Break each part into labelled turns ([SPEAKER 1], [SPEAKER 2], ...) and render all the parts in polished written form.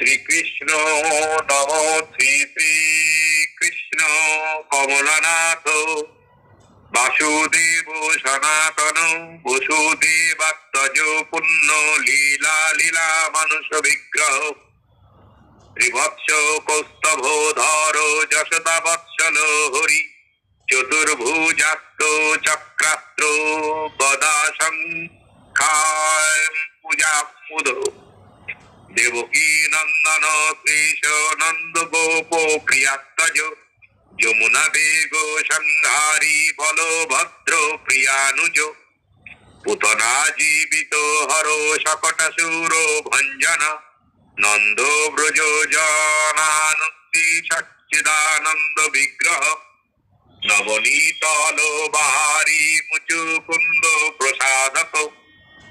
[SPEAKER 1] শ্রীকৃষ্ণ নম শ্রী শ্রীকৃষ্ণ কমলনাথ বাসুদেব সনাতন বসুদেবাত্মজ পুণ্য লীলা লীলা মানুষ বিগ্রহ ত্রিবৎস কৌস্তভ ধর যশোদা বৎসল হরি চতুর্ভুজাস্ত চক্রাস্ত্র গদা শঙ্খায় পূজা মুদ দেবকী নন্দন কৃষ নন্দ গোপ প্রিয়াত্মজ যমুনা বেগ সংহারি বলভদ্র প্রিয়ানুজ পুতনা জীবিত হর শকটাসুর ভঞ্জন নন্দ ব্রজ জনানন্দি সচ্চিদানন্দ বিগ্রহ নবনীতল বাহারি মুচুকুন্দ প্রসাদক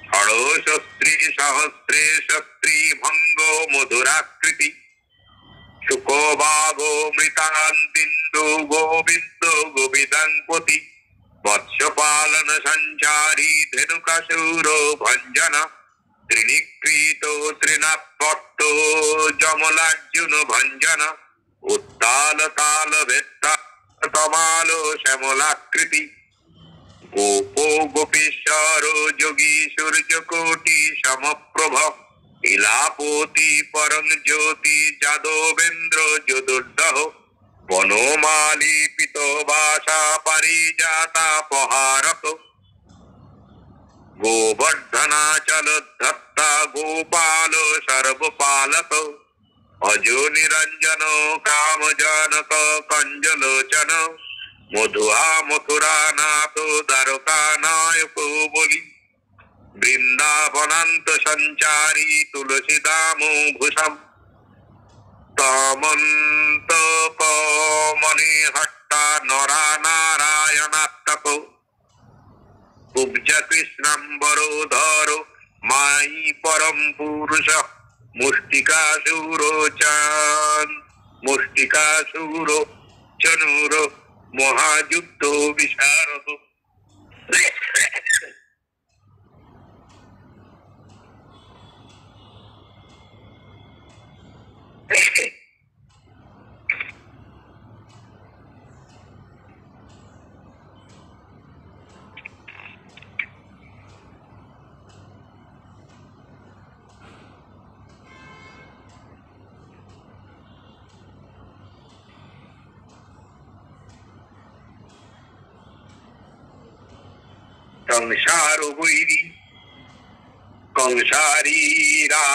[SPEAKER 1] ষড়শস্ত্রী সহস্রে শস্ত্রী ভঙ্গ মধুরাকৃতি শুকবাগো মৃতান্তিন্দু গোবিন্দ গোবিদাঙ্পতি বৎসপালন সঞ্চারী ধেনুকাসুর ভঞ্জন ত্রিনিকৃত ত্রিনাপট্ট জমলার্জুন ভঞ্জন উত্তাল তাল ভেত্তা তমাল শ্যামলাকৃতি গোপ গোপীশ্বর যোগী সূর্য কোটি সমপ্রভ ইলাপতি পরম জ্যোতি যাদবেন্দ্র যদুর্দহ বনমালী পিত বাসা পারিজাতা পহারক গোবর্ধনাচল ধত্তা গোপাল সর্বপালক অজ নিরঞ্জন কামজনক কঞ্জলোচন মধুয়া মথুরানাথ দ্বারকা নায়ক বলি বৃন্দাবনান্ত সঞ্চারী তুলসী দাম ভূষম তমন্ত মনি হট্টা নরা নারায়ণাত্মক কুব্জ কৃষ্ণম্বরোধর মাই পরম পুরুষ মুষ্টিকাসুর চনুর মহাযুদ্ধ বিশারদ সংসার বৈরী কংসারীরা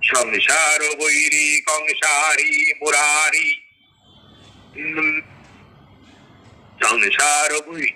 [SPEAKER 1] সংসার বৈরী কংসারী মুরারি সংসার বৈরী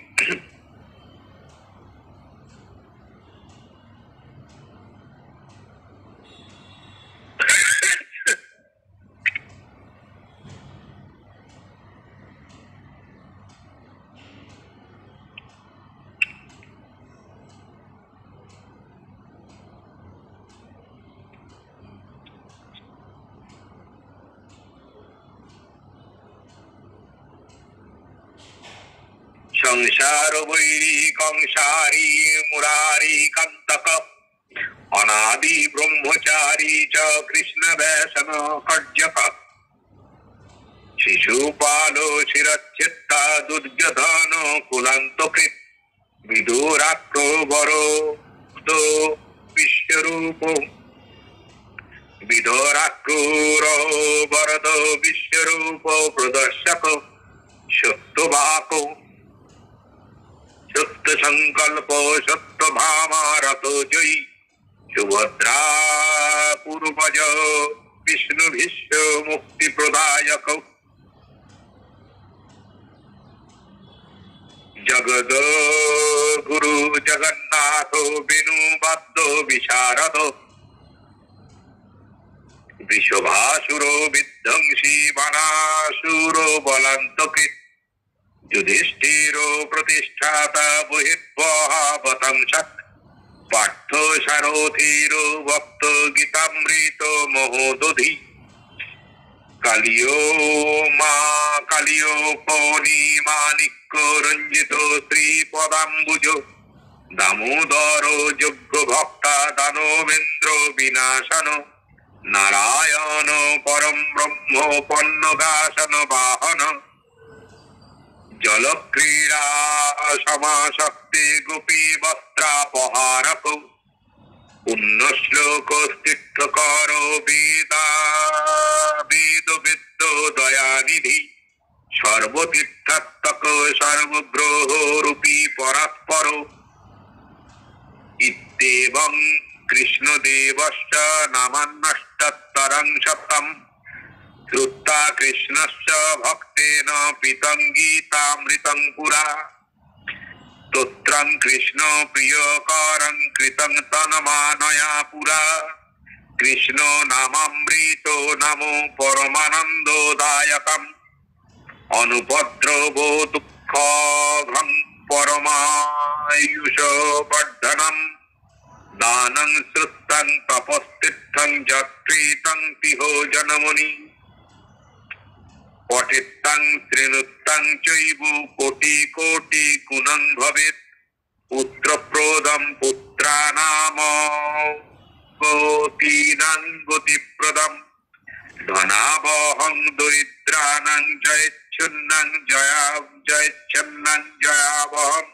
[SPEAKER 1] সংসার বৈরী কংসারী মুরারি কন্তক অনাদি ব্রহ্মচারী চ কৃষ্ণ ব্যসন কর্যক শিশুপাল শিরচ্ছেত্তা দুর্যোধন কুলান্তকৃত বিদুরাক্রবর বিশ্বরূপ বিদরাক্রূর বরদ বিশ্বরূপ প্রদর্শক সত্যবাক সত্য সংকল্প সত্য ভামারত জয়ী সুভদ্রা পূর্বজ বিষ্ণু ভীষ্ম মুক্তি প্রদায়ক জগদ গুরু জগন্নাথ বিনুবাদ্য বিশারদ বৃষভাসুর বিধ্বংসী বানাসুর বলান্তকৃত যুধিষ্ঠির প্রতিষ্ঠাতা বহির্বহাবতংসৎ পার্থ সারথীর ভক্ত গীতামৃত মহোদধি কালিয় কালিয় ফণি মাণিক্য রঞ্জিত শ্রীপদাম্বুজ দামোদর যোগ্য ভক্তা দানবেন্দ্র বিনাশন নারায়ণ পরম ব্রহ্ম পন্নগাসন বাহন জলক্রীড়া সমাশক্তি গোপী বস্ত্রাপহারক পুণ্যশ্লোক তীর্থকর বেদ দয়ানিধি সর্বতীর্থাত্মক সর্বগ্রহ রূপী পরাৎপর ইত্যেবং কৃষ্ণদেবশ্চ নামান্নষ্টোত্তরং শতম শ্রুত্বা কৃষ্ণস্য ভক্তেন পীতং গীতামৃতং পুরা স্তোত্রং কৃষ্ণ প্রিয়করং কৃতং তন্মানয়া পুরা কৃষ্ণ নামামৃত নমো পরমানন্দদায়কম অনুপদ্রব দুঃখঘ্নং পরমায়ুষ বর্ধনম দানং শ্রুতং তপস্তীর্থং যত্রীতং তিহো জনমনি পঠিতং শৃণুতং চৈব কোটি কোটি গুণং ভবেৎ পুত্রপ্রদম পুত্রানাম গতিনাং গতিপ্রদম ধনাবহং দরিদ্রানাং জয়চ্ছন্নাং জয়চ্ছন্নাং জয়াবহং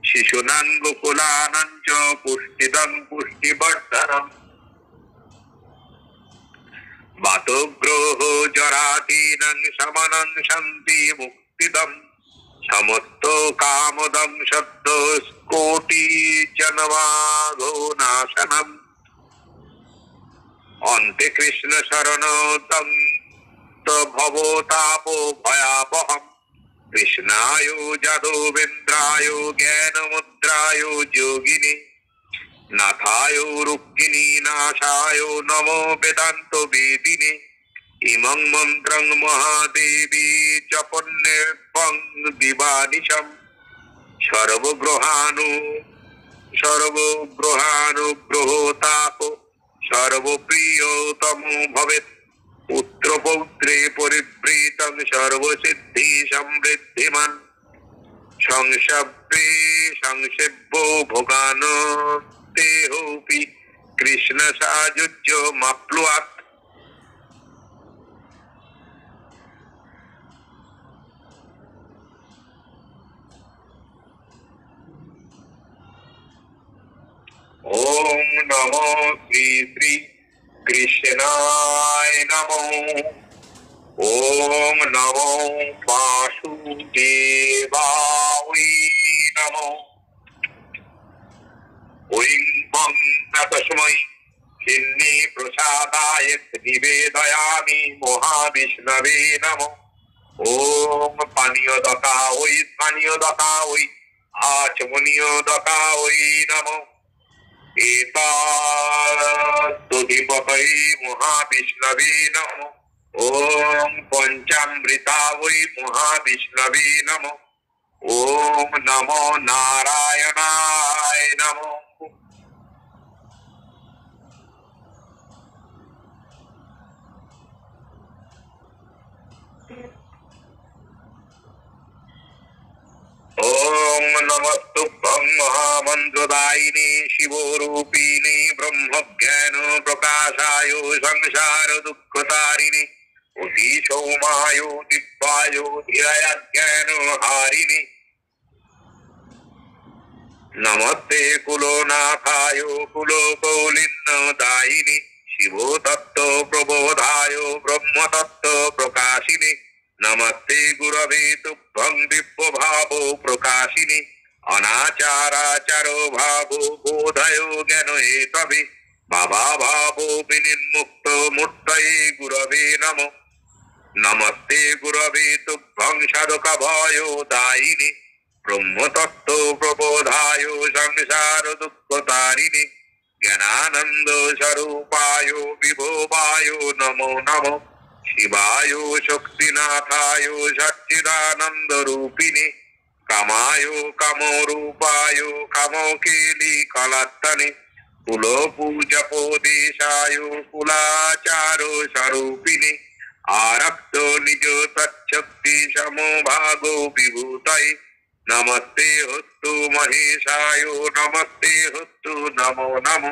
[SPEAKER 1] শিশুনাং গোকুলানাং চ পুষ্টিদং পুষ্টিবর্ধনম বাতগ্রহ জরাদীনাং শমনং শান্তি মুক্তিদম সমস্ত কামদং সদ্য কোটি জন্মাঘো নাশনম অন্তে কৃষ্ণ শরণ তং ভবতাপ ভয়াবহম কৃষ্ণায় যাদবেন্দ্রায় জ্ঞানমুদ্রায় যোগিনী নাথায় রুক্মিণী নাশায় নমো বেদান্ত বেদিনে ইমং মন্ত্রং মহাদেবী জপন্নেবং দিবানিশম সর্বগ্রহানুগ্রহতাপ সর্বপ্রিয়তমো ভবেৎ পুত্রপৌত্রে পরিবৃতং সর্বসিদ্ধি সমৃদ্ধিমান সংসেব্য ভোগান দেহোপি কৃষ্ণ সাযুজ্য মাপ্লুয়াৎ ওম নমো শ্রী শ্রী কৃষ্ণায় নমো ওম নমো বাসুদেবায় নমো ঐং বং তস্मै খিন্নি প্রসাদায় নিবেদয়ামি মহাবিষ্ণবে নমো ওম পানীয় দতা ওই আচমনীয় দতা ওই নমো এতদধিপতয়ে মহাবিষ্ণবে নমো ওম পঞ্চামৃতা ওই মহাবিষ্ণবে নমো ওম নমো নারায়ণায় নমো ওম নমস্তুভ্যং মহামন্ত্রদায়িনী শিবরূপিণী ব্রহ্মজ্ঞান প্রকাশায় সংসার দুঃখতারিণী অতি সৌমায় দিব্যায় ধীরাজ্ঞান হারিণী নমস্তে কুলনাথায় কুলকৌলিন্য দায়িনী শিবতত্ত্ব প্রবোধায় ব্রহ্মতত্ত্ব প্রকাশিনী নমস্তে গুরবে তুভ্যং দিব্যভাব প্রকাশিনী অনাচারাচার ভাব বোধয় জ্ঞান হেতবে বাবা ভাব বিনির্মুক্ত মূর্তয়ে গুরবে নমঃ নমস্তে গুরবে তুভ্যং সাধক ভয় দায়িনী ব্রহ্মতত্ত্ব প্রবোধায় সংসার দুঃখতারিণী জ্ঞানানন্দ স্বরূপায় বিভবায় নমো নমঃ শিবায় শক্তিনাথায় সচ্চিদানন্দ রূপিণী কামায় কামরূপায় কামকেলি কলাত্তনে কুল পূজপদেশায় কুলাচার স্বরূপিণী আরক্ত নিজ তচ্ছক্তি সমভাগ বিভূতয়ে नमस्ते हस्तु महेशाय नमस्ते हस्तु नमो नमो।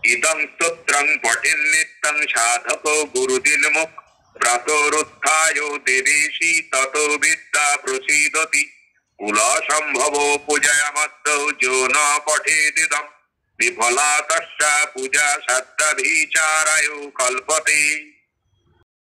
[SPEAKER 1] इदं स्तोत्रं पठेन् नित्यं साधको गुरुदिनमुख प्रातरुत्थाय देवेशी ततो विद्या प्रसीदति कुलसम्भवो पूजयामस्तौ जो न पठेदिदं विफला तस्या पूजा श्रद्धाभिचाराय कल्पते।